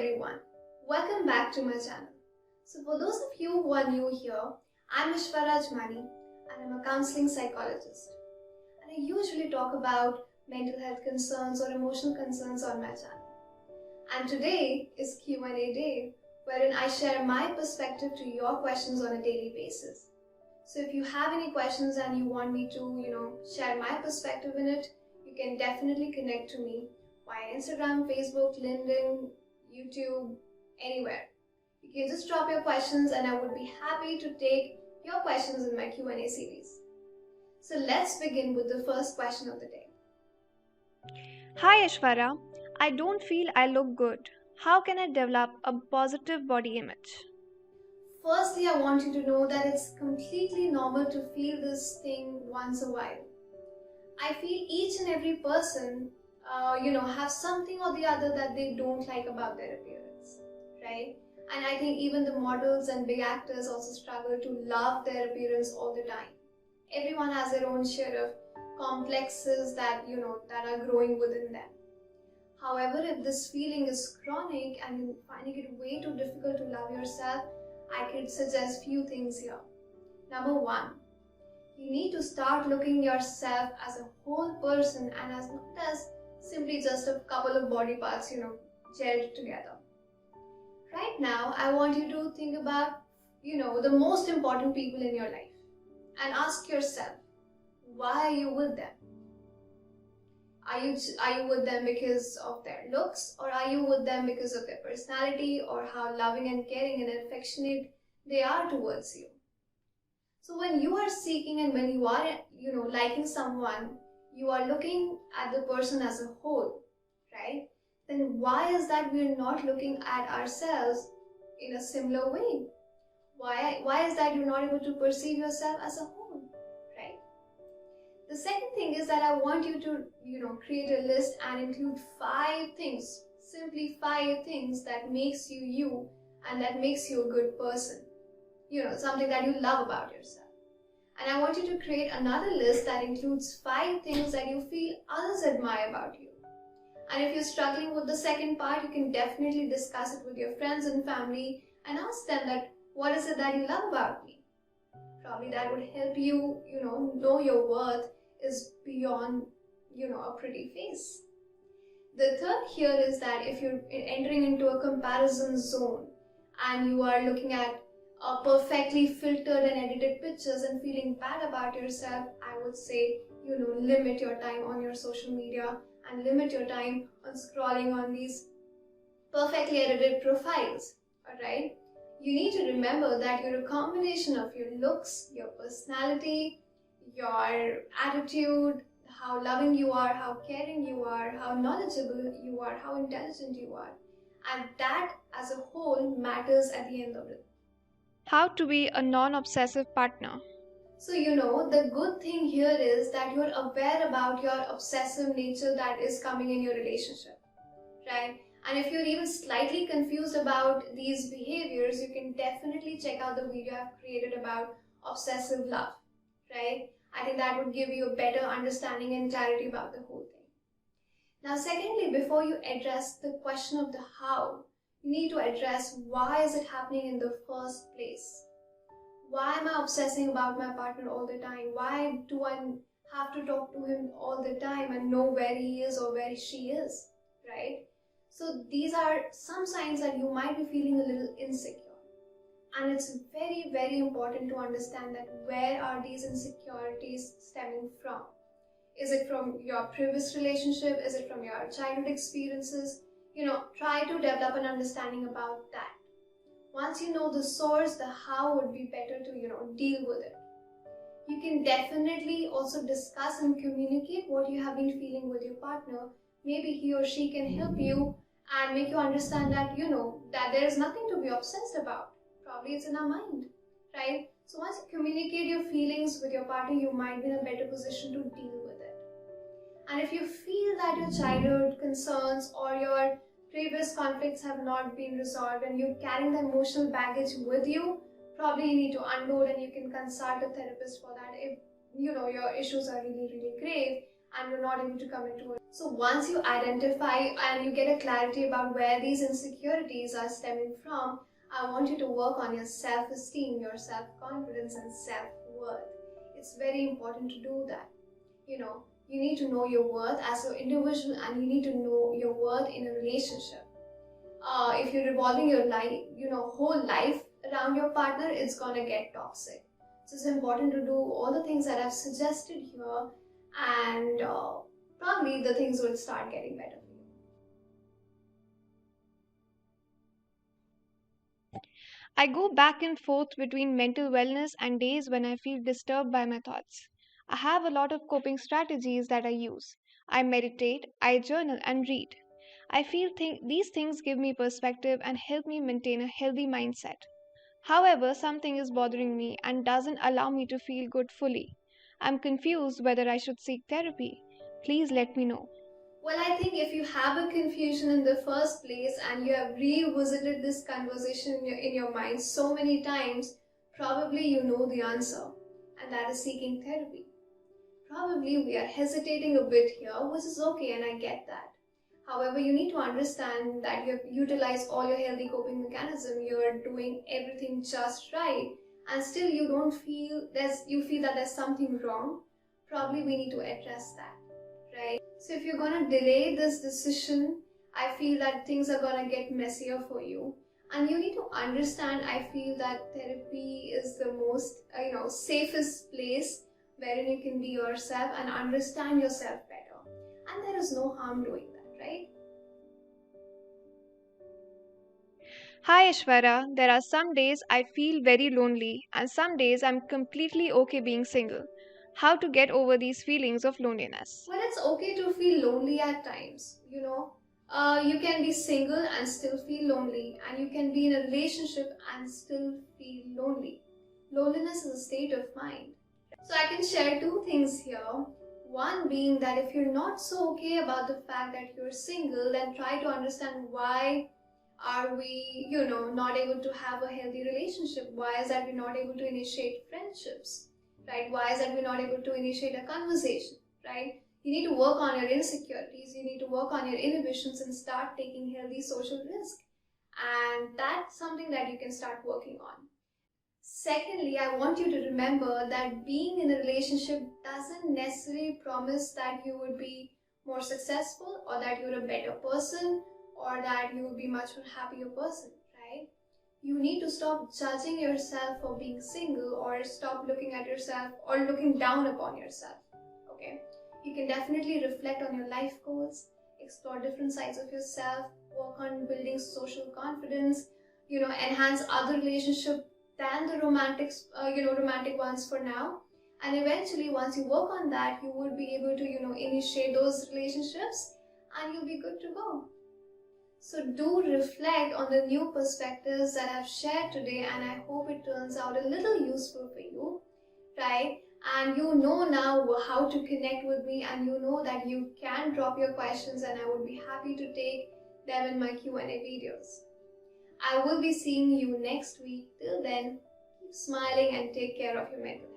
everyone, welcome back to my channel. So for those of you who are new here, I'm Aishwarya Ajmani and I'm a counseling psychologist. And I usually talk about mental health concerns or emotional concerns on my channel. And today is Q&A day, wherein I share my perspective to your questions on a daily basis. So if you have any questions and you want me to, share my perspective in it, you can definitely connect to me via Instagram, Facebook, LinkedIn, YouTube, anywhere. You can just drop your questions and I would be happy to take your questions in my Q&A series. So let's begin with the first question of the day. Hi Aishwarya, I don't feel I look good. How can I develop a positive body image? Firstly, I want you to know that it's completely normal to feel this thing once a while. I feel each and every person, have something or the other that they don't like about their appearance, right? And I think even the models and big actors also struggle to love their appearance all the time. Everyone has their own share of complexes that are growing within them. However, if this feeling is chronic and you're finding it way too difficult to love yourself, I could suggest few things here. Number one, you need to start looking yourself as a whole person and as not as simply just a couple of body parts, gelled together. Right now, I want you to think about, the most important people in your life and ask yourself, why are you with them? Are you with them because of their looks, or are you with them because of their personality or how loving and caring and affectionate they are towards you? So when you are seeking and when you are, liking someone, you are looking at the person as a whole, right? Then why is that we're not looking at ourselves in a similar way? Why is that you're not able to perceive yourself as a whole, right? The second thing is that I want you to, create a list and include 5 things, simply 5 things that makes you you and that makes you a good person. Something that you love about yourself. And I want you to create another list that includes 5 things that you feel others admire about you. And if you're struggling with the second part, you can definitely discuss it with your friends and family and ask them that, what is it that you love about me? Probably that would help you, know your worth is beyond, a pretty face. The third here is that if you're entering into a comparison zone and you are looking at perfectly filtered and edited pictures and feeling bad about yourself, I would say, limit your time on your social media and limit your time on scrolling on these perfectly edited profiles, alright? You need to remember that you're a combination of your looks, your personality, your attitude, how loving you are, how caring you are, how knowledgeable you are, how intelligent you are. And that as a whole matters at the end of it. How to be a non-obsessive partner? So, the good thing here is that you're aware about your obsessive nature that is coming in your relationship, right? And if you're even slightly confused about these behaviors, you can definitely check out the video I've created about obsessive love, right? I think that would give you a better understanding and clarity about the whole thing. Now, secondly, before you address the question of the how, you need to address why is it happening in the first place? Why am I obsessing about my partner all the time? Why do I have to talk to him all the time and know where he is or where she is, right? So these are some signs that you might be feeling a little insecure. And it's very, very important to understand that where are these insecurities stemming from? Is it from your previous relationship? Is it from your childhood experiences? Try to develop an understanding about that. Once you know the source, the how would be better to, deal with it. You can definitely also discuss and communicate what you have been feeling with your partner. Maybe he or she can help you and make you understand that, that there is nothing to be obsessed about. Probably it's in our mind, right? So once you communicate your feelings with your partner, you might be in a better position to deal with it. And if you feel that your childhood concerns or your previous conflicts have not been resolved and you're carrying the emotional baggage with you, probably you need to unload and you can consult a therapist for that if your issues are really, really grave and you're not able to come into it. So once you identify and you get a clarity about where these insecurities are stemming from, I want you to work on your self-esteem, your self-confidence and self-worth. It's very important to do that. You need to know your worth as an individual, and you need to know your worth in a relationship. If you're revolving your life, whole life around your partner, it's gonna get toxic. So it's important to do all the things that I've suggested here, and probably the things will start getting better for you. I go back and forth between mental wellness and days when I feel disturbed by my thoughts. I have a lot of coping strategies that I use. I meditate, I journal, and read. I feel these things give me perspective and help me maintain a healthy mindset. However, something is bothering me and doesn't allow me to feel good fully. I'm confused whether I should seek therapy. Please let me know. Well, I think if you have a confusion in the first place and you have revisited this conversation in your mind so many times, probably you know the answer, and that is seeking therapy. Probably we are hesitating a bit here, which is okay, and I get that. However, you need to understand that you have utilized all your healthy coping mechanism, you're doing everything just right, and still you feel that there's something wrong. Probably we need to address that, right? So if you're gonna delay this decision, I feel that things are gonna get messier for you. And you need to understand, I feel that therapy is the most, safest place wherein you can be yourself and understand yourself better. And there is no harm doing that, right? Hi Aishwarya, there are some days I feel very lonely and some days I'm completely okay being single. How to get over these feelings of loneliness? Well, it's okay to feel lonely at times, you can be single and still feel lonely, and you can be in a relationship and still feel lonely. Loneliness is a state of mind. So I can share two things here. One being that if you're not so okay about the fact that you're single, then try to understand why are we, not able to have a healthy relationship? Why is that we're not able to initiate friendships, right? Why is that we're not able to initiate a conversation, right? You need to work on your insecurities, you need to work on your inhibitions and start taking healthy social risk. And that's something that you can start working on. Secondly, I want you to remember that being in a relationship doesn't necessarily promise that you would be more successful or that you're a better person or that you will be much more happier person, right? You need to stop judging yourself for being single or stop looking at yourself or looking down upon yourself, okay? You can definitely reflect on your life goals, explore different sides of yourself, work on building social confidence, enhance other relationships than the romantic ones for now. And eventually, once you work on that, you would be able to, initiate those relationships and you'll be good to go. So do reflect on the new perspectives that I've shared today, and I hope it turns out a little useful for you, right? And you know now how to connect with me, and you know that you can drop your questions and I would be happy to take them in my Q&A videos. I will be seeing you next week. Till then, keep smiling and take care of your mental health.